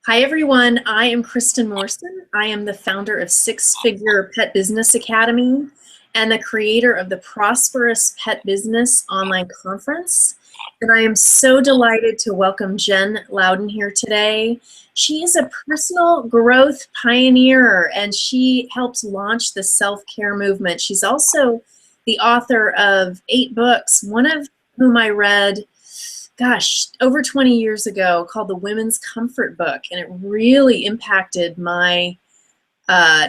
Hi, everyone. I am Kristen Morrison. I am the founder of Six Figure Pet Business Academy and the creator of the Prosperous Pet Business online conference. And I am so delighted to welcome Jen Louden here today. She is a personal growth pioneer and she helps launch the self-care movement. She's also the author of 8 books, one of whom I read over 20 years ago, called the Women's Comfort Book, and it really impacted my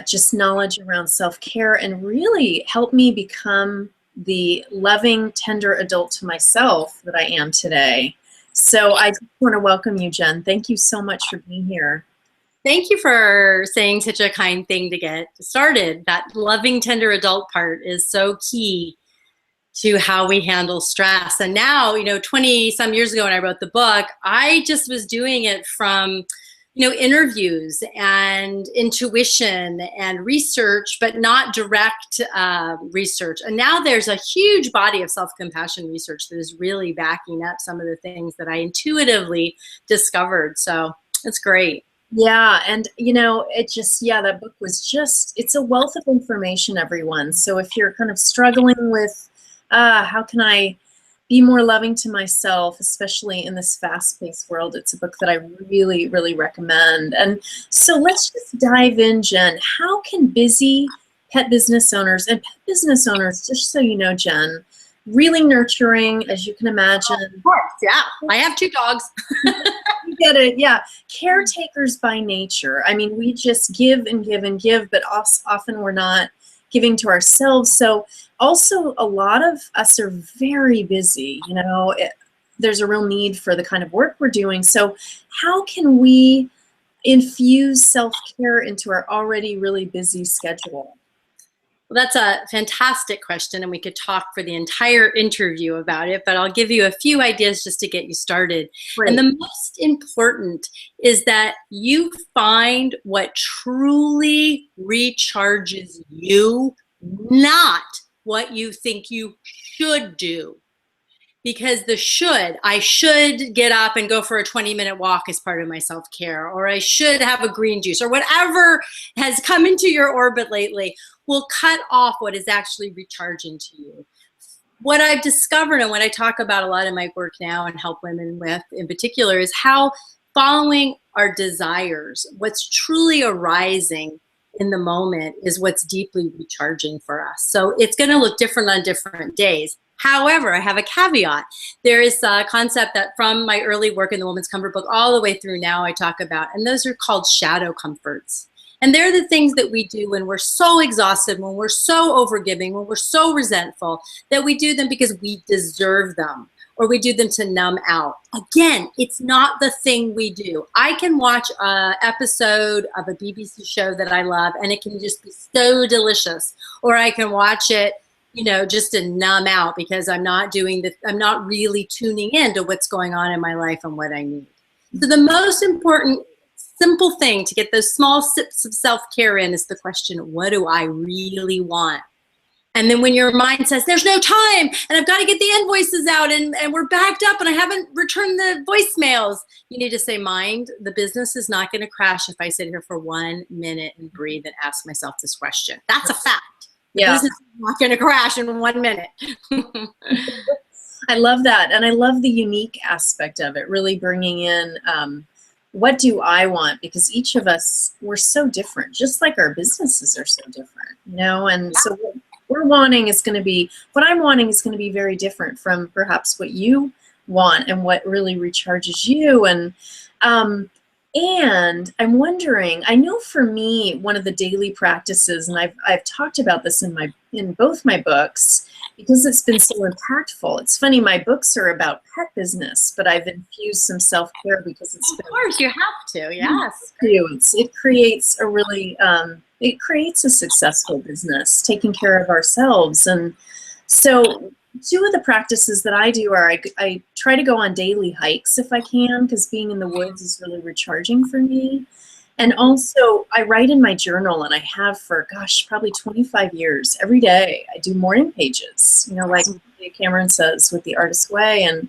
just knowledge around self-care and really helped me become the loving, tender adult to myself that I am today. So I just want to welcome you, Jen. Thank you so much for being here. Thank you for saying such a kind thing to get started. That loving, tender adult part is so key to how we handle stress. And now, 20 some years ago when I wrote the book, I just was doing it from, interviews and intuition and research, but not direct research. And now there's a huge body of self-compassion research that is really backing up some of the things that I intuitively discovered. So it's great. Yeah, and that book was it's a wealth of information, everyone. So if you're kind of struggling with how can I be more loving to myself, especially in this fast-paced world, it's a book that I really, really recommend. And so let's just dive in, Jen. How can busy pet business owners, just so you know, Jen, really nurturing, as you can imagine. Of course, yeah. I have 2 dogs. You get it, yeah. Caretakers by nature. I mean, we just give and give and give, but often we're not giving to ourselves. So also a lot of us are very busy, there's a real need for the kind of work we're doing. So how can we infuse self-care into our already really busy schedule? Well, that's a fantastic question, and we could talk for the entire interview about it, but I'll give you a few ideas just to get you started. Right. And the most important is that you find what truly recharges you, not what you think you should do. Because I should get up and go for a 20-minute walk as part of my self-care, or I should have a green juice, or whatever has come into your orbit lately will cut off what is actually recharging to you. What I've discovered and what I talk about a lot in my work now and help women with in particular is how following our desires, what's truly arising in the moment, is what's deeply recharging for us. So it's going to look different on different days. However, I have a caveat. There is a concept that from my early work in the Women's Comfort Book all the way through now I talk about, and those are called shadow comforts. And they're the things that we do when we're so exhausted, when we're so overgiving, when we're so resentful, that we do them because we deserve them, or we do them to numb out. Again, it's not the thing we do. I can watch an episode of a BBC show that I love, and it can just be so delicious. Or I can watch it, just to numb out because I'm not really tuning in to what's going on in my life and what I need. So the most important simple thing to get those small sips of self-care in is the question, what do I really want? And then when your mind says, there's no time, and I've got to get the invoices out, and we're backed up, and I haven't returned the voicemails, you need to say, mind, the business is not going to crash if I sit here for 1 minute and breathe and ask myself this question. That's a fact. Yeah. This is not going to crash in 1 minute. I love that. And I love the unique aspect of it, really bringing in what do I want? Because each of us, we're so different, just like our businesses are so different, and so what I'm wanting is going to be very different from perhaps what you want and what really recharges you. And I'm wondering, I know for me, one of the daily practices, and I've talked about this in both my books, because it's been so impactful. It's funny, my books are about pet business, but I've infused some self-care because it's Of course, you have to, yes. It creates a really, it creates a successful business, taking care of ourselves. And so 2 of the practices that I do are I try to go on daily hikes if I can, because being in the woods is really recharging for me. And also I write in my journal, and I have for, probably 25 years. Every day I do morning pages, like Cameron says with The Artist's Way. And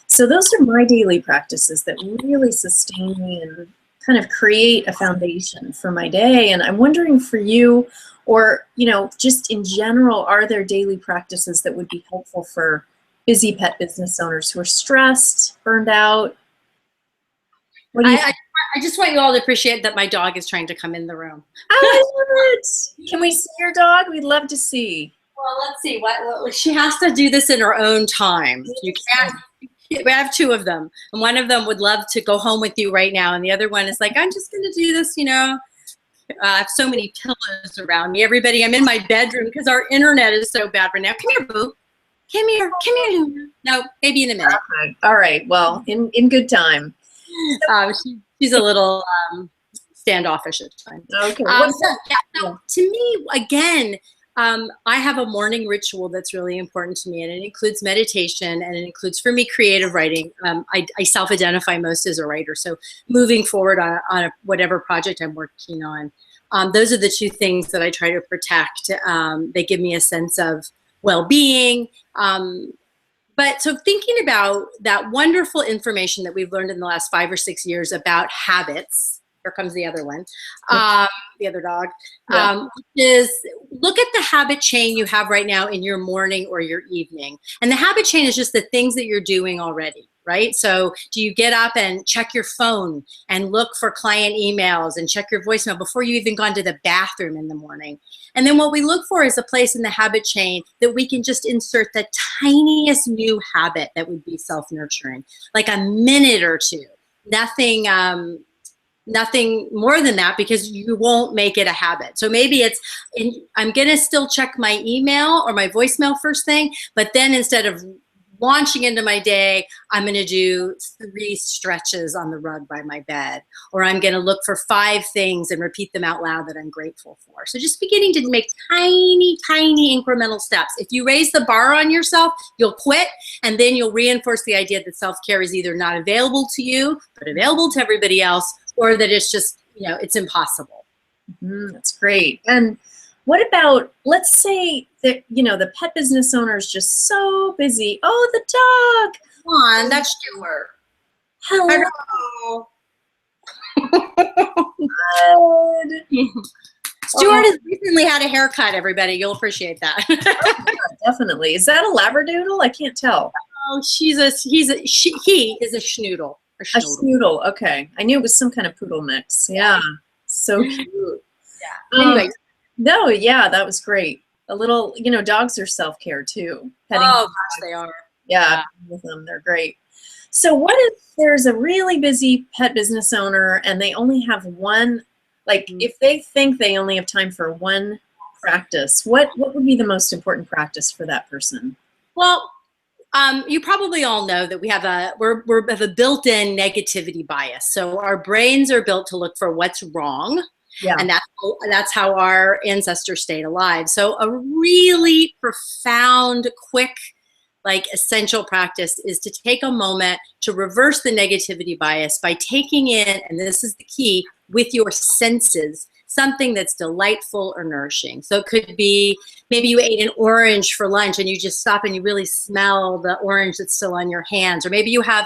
so those are my daily practices that really sustain me and kind of create a foundation for my day. And I'm wondering for you, or, just in general, are there daily practices that would be helpful for busy pet business owners who are stressed, burned out? What do you think? I just want you all to appreciate that my dog is trying to come in the room. Oh, I love it. Can we see your dog? We'd love to see. Well, let's see. What she has to do this in her own time. You can't. We have two of them, and one of them would love to go home with you right now, and the other one is like, I'm just going to do this, I have so many pillows around me. Everybody, I'm in my bedroom because our internet is so bad right now. Come here, boo. Come here, Luna. No, maybe in a minute. Okay. All right. Well, in good time. She's a little standoffish at times. Okay. To me, again, I have a morning ritual that's really important to me, and it includes meditation, and it includes, for me, creative writing. I self-identify most as a writer, so moving forward on whatever project I'm working on, those are the two things that I try to protect. They give me a sense of well-being. But so thinking about that wonderful information that we've learned in the last 5 or 6 years about habits. Here comes the other one, the other dog, is look at the habit chain you have right now in your morning or your evening. And the habit chain is just the things that you're doing already, right? So do you get up and check your phone and look for client emails and check your voicemail before you even gone to the bathroom in the morning? And then what we look for is a place in the habit chain that we can just insert the tiniest new habit that would be self-nurturing, like a minute or two, nothing more than that, because you won't make it a habit. So maybe I'm going to still check my email or my voicemail first thing, but then instead of launching into my day, I'm going to do 3 stretches on the rug by my bed, or I'm going to look for 5 things and repeat them out loud that I'm grateful for. So just beginning to make tiny, tiny incremental steps. If you raise the bar on yourself, you'll quit, and then you'll reinforce the idea that self-care is either not available to you, but available to everybody else, or that it's just, it's impossible. That's great. And what about, let's say that, the pet business owner is just so busy. Oh, the dog. Come on, that's Stuart. Hello. Stuart has recently had a haircut, everybody. You'll appreciate that. Yeah, definitely. Is that a Labradoodle? I can't tell. Oh, he is a schnoodle. A schnoodle. Okay. I knew it was some kind of poodle mix. Yeah. So cute. Yeah. Anyway. No, yeah, that was great. A little, dogs are self-care too. Oh, gosh, they are. Yeah, with them, they're great. So what if there's a really busy pet business owner and they only have one, if they think they only have time for one practice, what would be the most important practice for that person? Well, you probably all know that we have a built-in negativity bias. So our brains are built to look for what's wrong. Yeah. And that's how our ancestors stayed alive. So a really profound, quick, essential practice is to take a moment to reverse the negativity bias by taking in, and this is the key, with your senses, something that's delightful or nourishing. So it could be, maybe you ate an orange for lunch and you just stop and you really smell the orange that's still on your hands. Or maybe you have,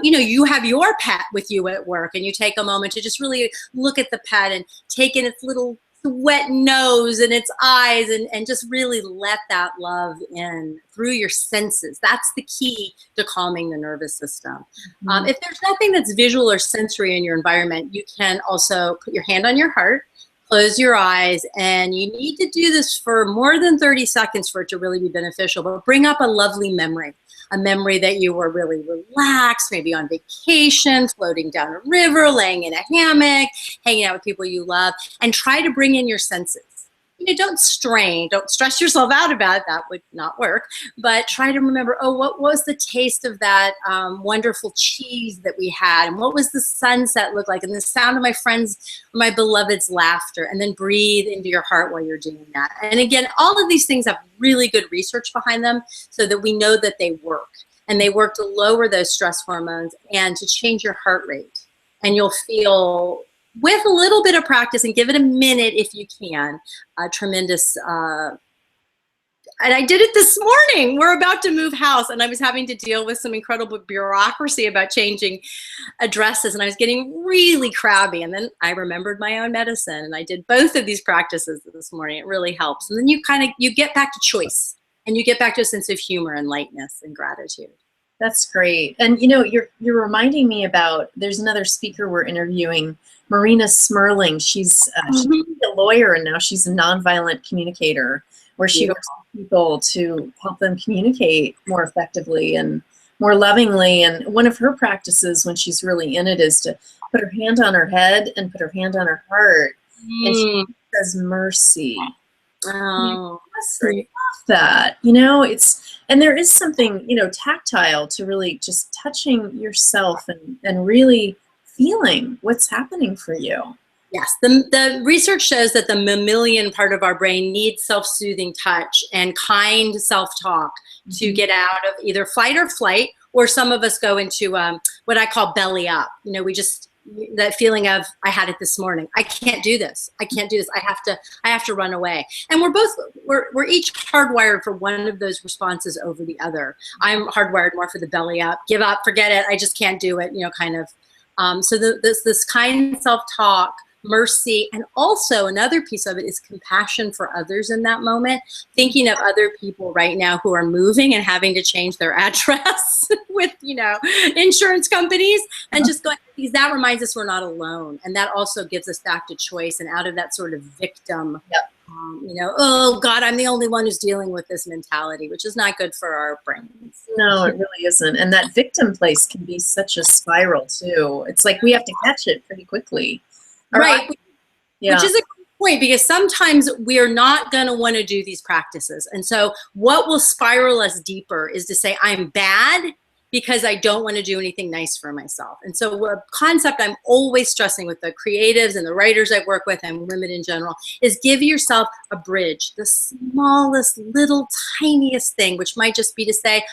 you have your pet with you at work and you take a moment to just really look at the pet and take in its little wet nose and its eyes and just really let that love in through your senses. That's the key to calming the nervous system. If there's nothing that's visual or sensory in your environment, you can also put your hand on your heart, close your eyes, and you need to do this for more than 30 seconds for it to really be beneficial, but bring up a lovely memory. A memory that you were really relaxed, maybe on vacation, floating down a river, laying in a hammock, hanging out with people you love, and try to bring in your senses. Don't strain, don't stress yourself out about it. That would not work. But try to remember, what was the taste of that wonderful cheese that we had? And what was the sunset look like? And the sound of my friends, my beloved's laughter. And then breathe into your heart while you're doing that. And again, all of these things have really good research behind them so that we know that they work. And they work to lower those stress hormones and to change your heart rate. And you'll feel, with a little bit of practice, and give it a minute if you can, a tremendous And I did it this morning. We're about to move house, and I was having to deal with some incredible bureaucracy about changing addresses, and I was getting really crabby. And then I remembered my own medicine, and I did both of these practices this morning. It really helps. And then you get back to choice, and you get back to a sense of humor and lightness and gratitude. That's great. And you know, you're reminding me about, there's another speaker we're interviewing, Marina Smerling. She's a lawyer, and now she's a nonviolent communicator, where she works with people to help them communicate more effectively and more lovingly. And one of her practices when she's really in it is to put her hand on her head and put her hand on her heart. And she says mercy. Oh, I love that. You know, and there is something, you know, tactile to really just touching yourself and really feeling what's happening for you. Yes, the research shows that the mammalian part of our brain needs self-soothing touch and kind self-talk to get out of either fight or flight, or some of us go into what I call belly up. You know, that feeling of, I had it this morning. I can't do this. I can't do this. I have to run away. And we're each hardwired for one of those responses over the other. I'm hardwired more for the belly up, give up, forget it. I just can't do it. You know, kind of. So this kind self-talk, mercy, and also another piece of it is compassion for others in that moment, thinking of other people right now who are moving and having to change their address with, you know, insurance companies, and just going, because that reminds us we're not alone, and that also gives us back to choice and out of that sort of victim, you know, oh God, I'm the only one who's dealing with this mentality, which is not good for our brains. No, it really isn't. And that victim place can be such a spiral too. It's like we have to catch it pretty quickly. Right. Which is a good point, because sometimes we are not going to want to do these practices. And so what will spiral us deeper is to say, I'm bad because I don't want to do anything nice for myself. And so a concept I'm always stressing with the creatives and the writers I work with and women in general is give yourself a bridge, the smallest, little, tiniest thing, which might just be to say,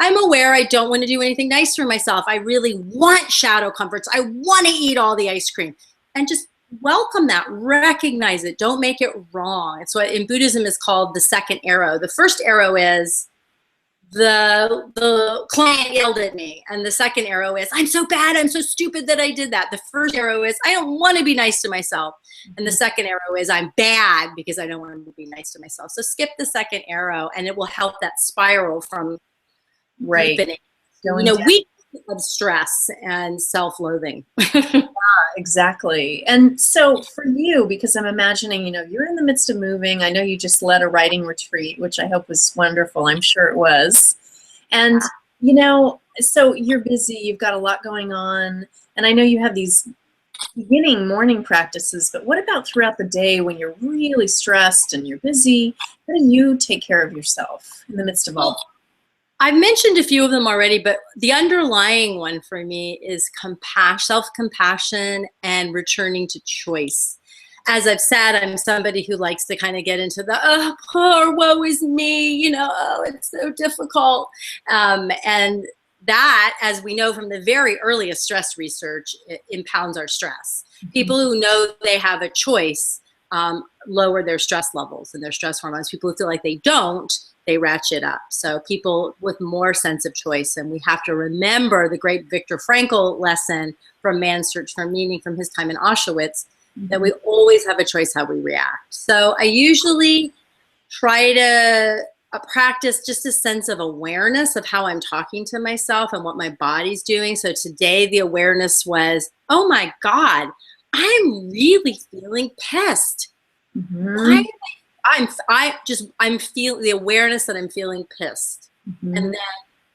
I'm aware I don't want to do anything nice for myself. I really want shadow comforts. I want to eat all the ice cream. And just welcome that, recognize it, don't make it wrong. It's what in Buddhism is called the second arrow. The first arrow is the client yelled at me. And the second arrow is, I'm so bad, I'm so stupid that I did that. The first arrow is, I don't want to be nice to myself. And the second arrow is, I'm bad because I don't want to be nice to myself. So skip the second arrow, and it will help that spiral from deepening. You know, weeks of stress and self-loathing. Exactly. And so for you, because I'm imagining, you know, you're in the midst of moving. I know you just led a writing retreat, which I hope was wonderful. I'm sure it was. And, you know, so you're busy, you've got a lot going on. And I know you have these beginning morning practices, but what about throughout the day when you're really stressed and you're busy? How do you take care of yourself in the midst of all that? I've mentioned a few of them already, but the underlying one for me is self-compassion and returning to choice. As I've said, I'm somebody who likes to kind of get into the, oh, poor, woe is me, you know, oh, it's so difficult. And that, as we know from the very earliest stress research, it impounds our stress. People who know they have a choice lower their stress levels and their stress hormones. People who feel like they don't, they ratchet up. So people with more sense of choice, and we have to remember the great Viktor Frankl lesson from Man's Search for Meaning from his time in Auschwitz, that we always have a choice how we react. So I usually try to practice just a sense of awareness of how I'm talking to myself and what my body's doing. So today the awareness was, oh my God, I'm really feeling pissed. I'm feeling the awareness that I'm feeling pissed. And then,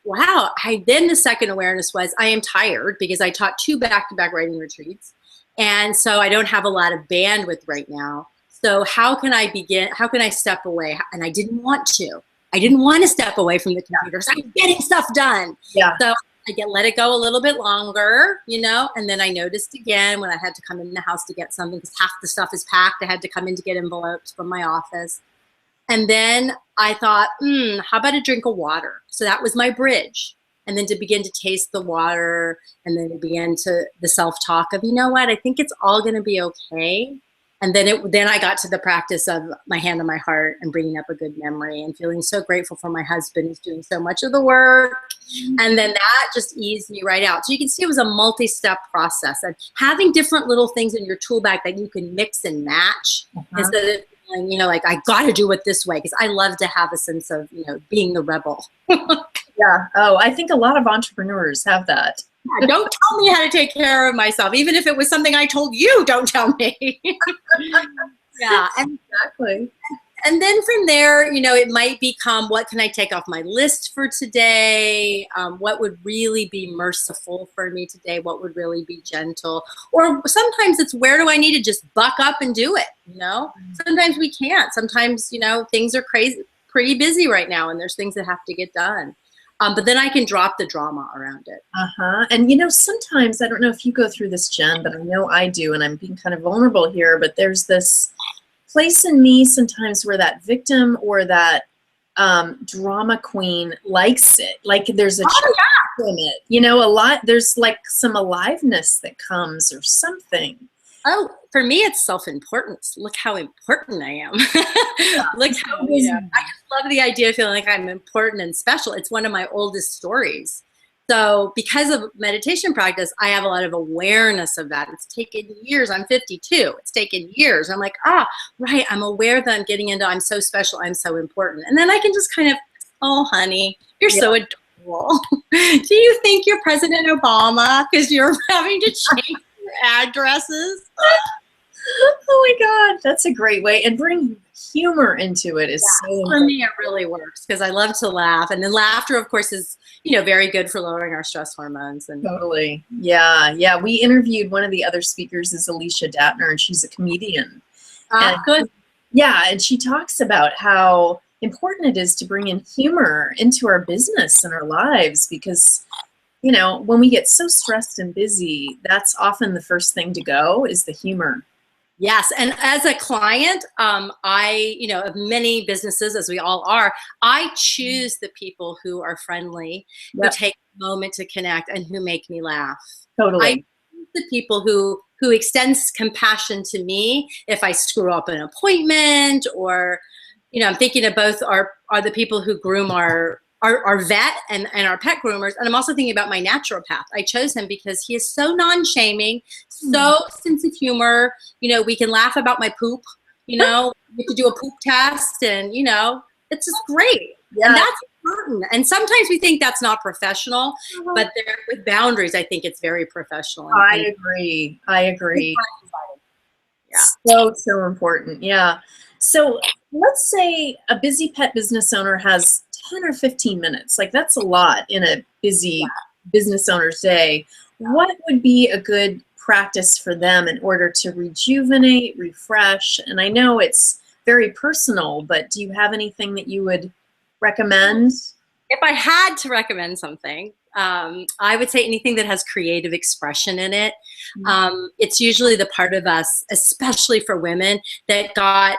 wow, then the second awareness was I am tired because I taught 2 back-to-back writing retreats. And so I don't have a lot of bandwidth right now. So how can I step away? And I didn't want to. I didn't want to step away from the computer. So I'm getting stuff done. Yeah. So I let it go a little bit longer, you know, and then I noticed again when I had to come in the house to get something because half the stuff is packed. I had to come in to get envelopes from my office. And then I thought, how about a drink of water? So that was my bridge. And then to begin to taste the water, and then to begin to the self-talk of, you know what, I think it's all going to be okay. And then I got to the practice of my hand on my heart and bringing up a good memory and feeling so grateful for my husband who's doing so much of the work. And then that just eased me right out. So you can see it was a multi-step process, and having different little things in your tool bag that you can mix and match instead of feeling, like I got to do it this way, because I love to have a sense of, being the rebel. Yeah. Oh, I think a lot of entrepreneurs have that. Don't tell me how to take care of myself, even if it was something I told you. Don't tell me. Yeah, Exactly. And then from there, it might become, what can I take off my list for today? What would really be merciful for me today? What would really be gentle? Or sometimes it's, where do I need to just buck up and do it? Sometimes we can't. Sometimes, things are pretty busy right now, and there's things that have to get done. But then I can drop the drama around it. And sometimes, I don't know if you go through this, Jen, but I know I do, and I'm being kind of vulnerable here, but there's this place in me sometimes where that victim or that drama queen likes it. Like there's a in it, a lot, there's like some aliveness that comes or something. Oh, for me, it's self-importance. Look how important I am. Look how, I just love the idea of feeling like I'm important and special. It's one of my oldest stories. So because of meditation practice, I have a lot of awareness of that. It's taken years. I'm 52. It's taken years. I'm like, right. I'm aware that I'm getting into, I'm so special. I'm so important. And then I can just kind of, oh, honey, you're so adorable. Do you think you're President Obama because you're having to change addresses? Oh my God, that's a great way. And bring humor into it is so important. For me, it really works because I love to laugh. And then laughter, of course, is, very good for lowering our stress hormones. And totally. Yeah. We interviewed, one of the other speakers is Alicia Datner, and she's a comedian. Good. Yeah, and she talks about how important it is to bring in humor into our business and our lives, because when we get so stressed and busy, that's often the first thing to go, is the humor. Yes. And as a client, of many businesses, as we all are, I choose the people who are friendly, who take a moment to connect, and who make me laugh. Totally. I choose the people who extends compassion to me if I screw up an appointment, or, I'm thinking of both are the people who groom our vet and our pet groomers. And I'm also thinking about my naturopath. I chose him because he is so non-shaming, so sense of humor. We can laugh about my poop, we have to do a poop test, and, it's just great. Yeah. And that's important. And sometimes we think that's not professional, but there, with boundaries, I think it's very professional. I agree. Yeah. So important. Yeah. So let's say a busy pet business owner has 10 or 15 minutes. Like, that's a lot in a busy business owner's day. What would be a good practice for them in order to rejuvenate, refresh? And I know it's very personal, but do you have anything that you would recommend? If I had to recommend something, I would say anything that has creative expression in it. It's usually the part of us, especially for women, that got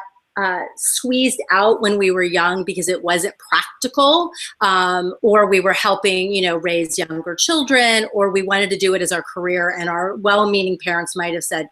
squeezed out when we were young because it wasn't practical, or we were helping, raise younger children, or we wanted to do it as our career, and our well-meaning parents might have said,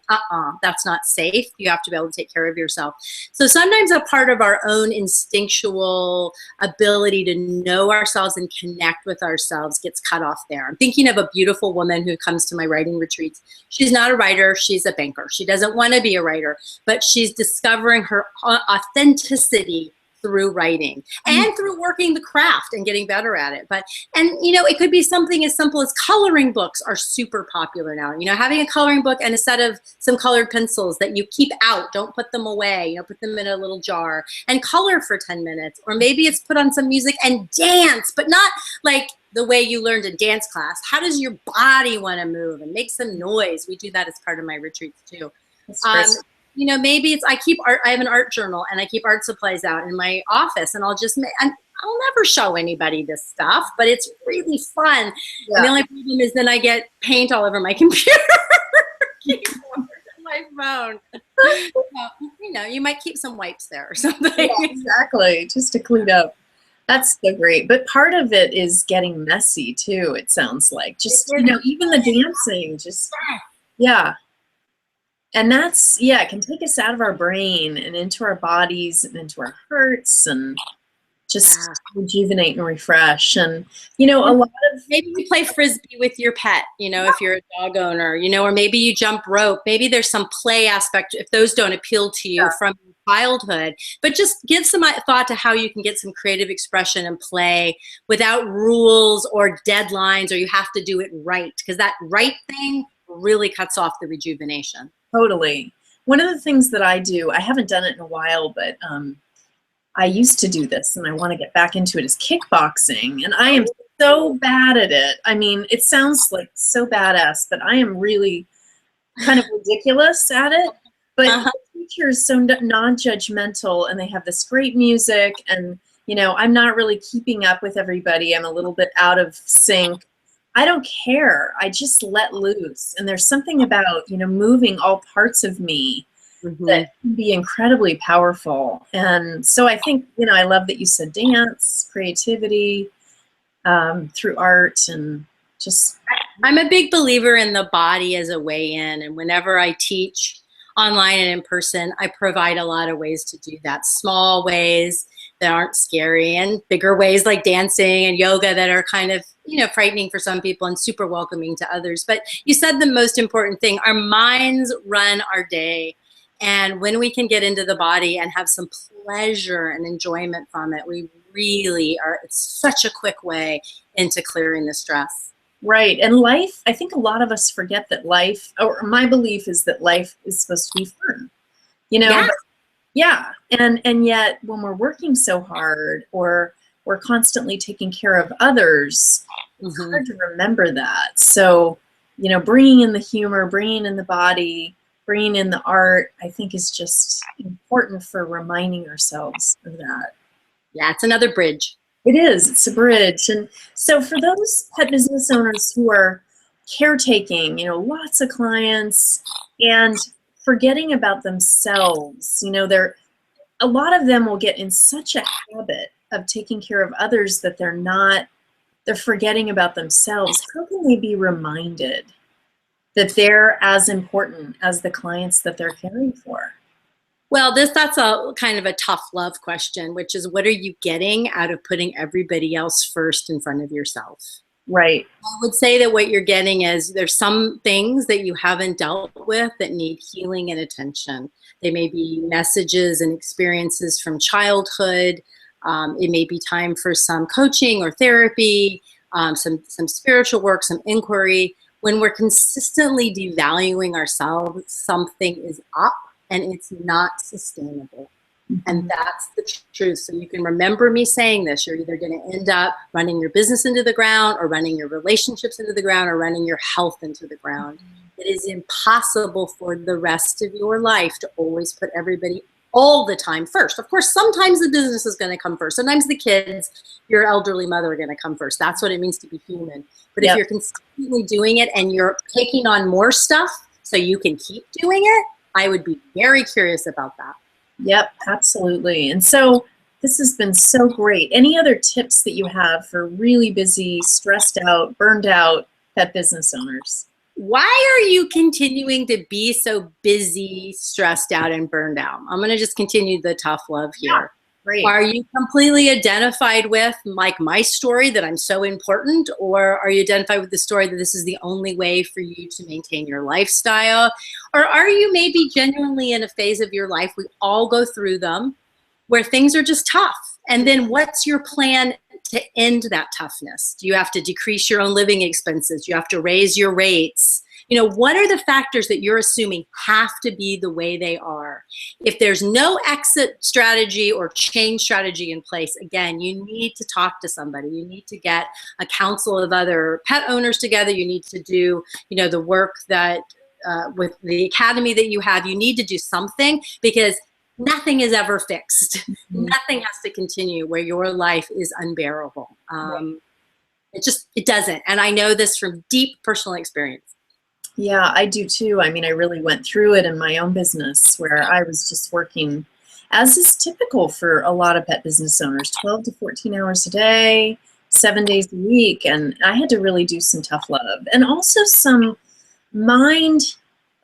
that's not safe. You have to be able to take care of yourself. So sometimes a part of our own instinctual ability to know ourselves and connect with ourselves gets cut off there. I'm thinking of a beautiful woman who comes to my writing retreats. She's not a writer. She's a banker. She doesn't want to be a writer, but she's discovering her authenticity through writing and through working the craft and getting better at it. And it could be something as simple as coloring books are super popular now. Having a coloring book and a set of some colored pencils that you keep out, don't put them away, put them in a little jar and color for 10 minutes. Or maybe it's put on some music and dance, but not like the way you learned in dance class. How does your body want to move and make some noise? We do that as part of my retreats too. Maybe it's, I have an art journal and I keep art supplies out in my office, and I'll never show anybody this stuff, but it's really fun. Yeah. And the only problem is then I get paint all over my computer, keyboard, my phone. You might keep some wipes there or something. Yeah, exactly. Just to clean up. That's so great. But part of it is getting messy too, it sounds like. Just, even the dancing, just, yeah. And that's, yeah, it can take us out of our brain and into our bodies and into our hearts and just Yeah. rejuvenate and refresh. And, you know, a lot of, Maybe you play frisbee with your pet, you know, if you're a dog owner, you know, or maybe you jump rope. Maybe there's some play aspect if those don't appeal to you from childhood. But just give some thought to how you can get some creative expression and play without rules or deadlines, or you have to do it right, because that right thing really cuts off the rejuvenation. totally. One of the things that I do, I haven't done it in a while, but I used to do this and I want to get back into it, is kickboxing. And I am so bad at it. I mean, it sounds like so badass, but I am really kind of ridiculous at it. But the teacher is so non-judgmental and they have this great music. And, you know, I'm not really keeping up with everybody. I'm a little bit out of sync. I don't care. I just let loose. And there's something about, you know, moving all parts of me that can be incredibly powerful. And so I think, you know, I love that you said dance, creativity, through art, and just. I'm a big believer in the body as a way in. And whenever I teach online and in person, I provide a lot of ways to do that. Small ways that aren't scary, and bigger ways like dancing and yoga that are kind of, you know, frightening for some people and super welcoming to others. But you said the most important thing: our minds run our day. And when we can get into the body and have some pleasure and enjoyment from it, we really are, it's such a quick way into clearing the stress. Right. And life, I think a lot of us forget that life, or my belief is that life is supposed to be fun, you know? Yeah. But, yeah. And yet when we're working so hard, or we're constantly taking care of others, it's hard to remember that. So, you know, bringing in the humor, bringing in the body, bringing in the art, I think is just important for reminding ourselves of that. Yeah, it's another bridge. It is. It's a bridge. And so for those pet business owners who are caretaking, you know, lots of clients and forgetting about themselves, you know, a lot of them will get in such a habit of taking care of others that they're forgetting about themselves. How can they be reminded that they're as important as the clients that they're caring for? Well, that's a kind of a tough love question, which is, what are you getting out of putting everybody else first in front of yourself? Right. I would say that what you're getting is, there's some things that you haven't dealt with that need healing and attention. They may be messages and experiences from childhood. It may be time for some coaching or therapy, some spiritual work, some inquiry. When we're consistently devaluing ourselves, something is up and it's not sustainable. And that's the truth. So you can remember me saying this: you're either going to end up running your business into the ground, or running your relationships into the ground, or running your health into the ground. It is impossible for the rest of your life to always put everybody all the time first. Of course, sometimes the business is going to come first. Sometimes the kids, your elderly mother, are going to come first. That's what it means to be human. But if you're consistently doing it and you're taking on more stuff so you can keep doing it, I would be very curious about that. Yep, absolutely. And so this has been so great. Any other tips that you have for really busy, stressed out, burned out pet business owners? Why are you continuing to be so busy, stressed out, and burned out? I'm going to just continue the tough love here. Yeah, great. Are you completely identified with, like my story, that I'm so important? Or are you identified with the story that this is the only way for you to maintain your lifestyle? Or are you maybe genuinely in a phase of your life, we all go through them, where things are just tough? And then what's your plan to end that toughness? Do you have to decrease your own living expenses? Do you have to raise your rates? You know, what are the factors that you're assuming have to be the way they are? If there's no exit strategy or change strategy in place, again, you need to talk to somebody. You need to get a council of other pet owners together. You need to do, you know, the work that with the academy that you have. You need to do something, because nothing is ever fixed. Nothing has to continue where your life is unbearable. It doesn't. And I know this from deep personal experience. Yeah, I do too. I mean, I really went through it in my own business, where I was just working, as is typical for a lot of pet business owners, 12 to 14 hours a day, 7 days a week. And I had to really do some tough love, and also some mind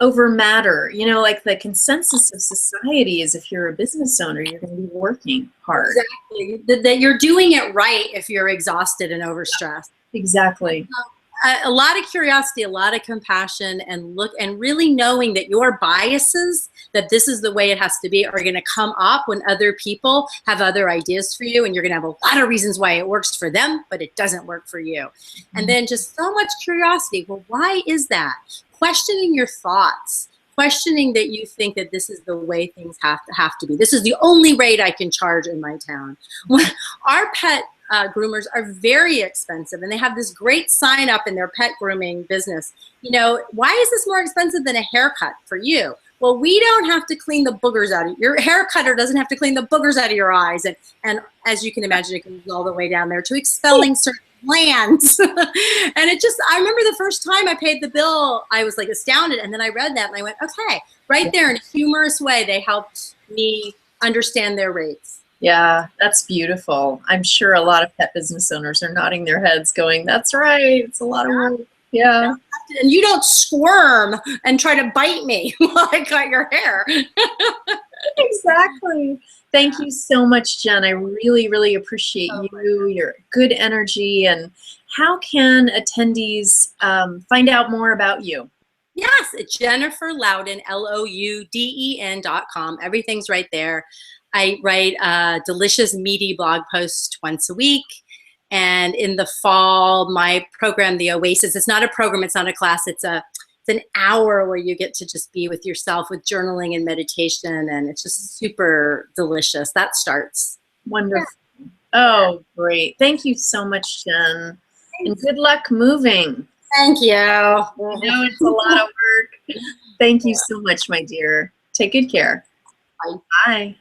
over matter. You know, like the consensus of society is if you're a business owner, you're going to be working hard. Exactly. That you're doing it right if you're exhausted and overstressed. Exactly. A lot of curiosity, a lot of compassion, and really knowing that your biases, that this is the way it has to be, are going to come up when other people have other ideas for you, and you're going to have a lot of reasons why it works for them, but it doesn't work for you. And then just so much curiosity. Well, why is that? Questioning your thoughts, questioning that you think that this is the way things have to be. This is the only rate I can charge in my town. Our pet groomers are very expensive, and they have this great sign up in their pet grooming business. You know, why is this more expensive than a haircut for you? Well, we don't have to clean the boogers out of your hair cutter doesn't have to clean the boogers out of your eyes. And as you can imagine, it goes all the way down there to expelling certain glands. And I remember the first time I paid the bill, I was like astounded. And then I read that and I went, okay, right there in a humorous way, they helped me understand their rates. Yeah, that's beautiful. I'm sure a lot of pet business owners are nodding their heads going, that's right, it's a lot of work. Yeah. And you don't squirm and try to bite me while I cut your hair. Exactly. Thank you so much, Jen. I really, really appreciate you, your good energy. And how can attendees find out more about you? Yes, it's Jennifer Louden, LOUDEN.com. Everything's right there. I write a delicious, meaty blog post once a week. And in the fall, my program, The Oasis, it's not a program, it's not a class, it's an hour where you get to just be with yourself with journaling and meditation, and it's just super delicious. That starts. Wonderful. Yeah. Oh, great. Thank you so much, Jen. And good luck moving. Thank you. I know it's a lot of work. Thank you so much, my dear. Take good care. Bye. Bye.